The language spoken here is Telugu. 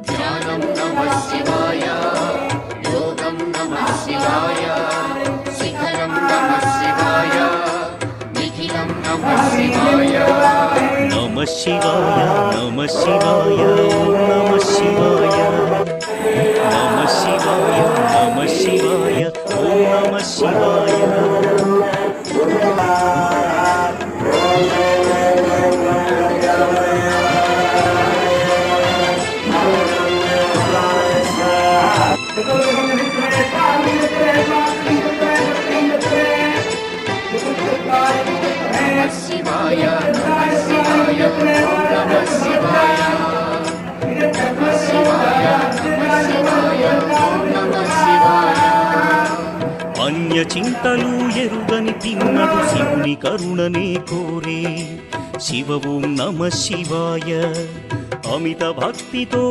ధ్యానం నమః శివాయ, యోగం నమః శివాయ, శిఖరం నమః శివాయ, నిఖిలం నమః శివాయ. నమః శివాయ నమః శివాయ నమః శివాయ నమః శివాయ నమః శివాయ ఓం నమః శివాయ. నమః శివాయ నమః శివాయ ఓం నమః శివాయ. నమః శివాయ నమః శివాయ ఓం నమః శివాయ. అన్య చింతలు ఎరుగని తిన్నడు శివుని కరుణనే కోరే శివ ఓం నమః శివాయ. అమిత భక్తితో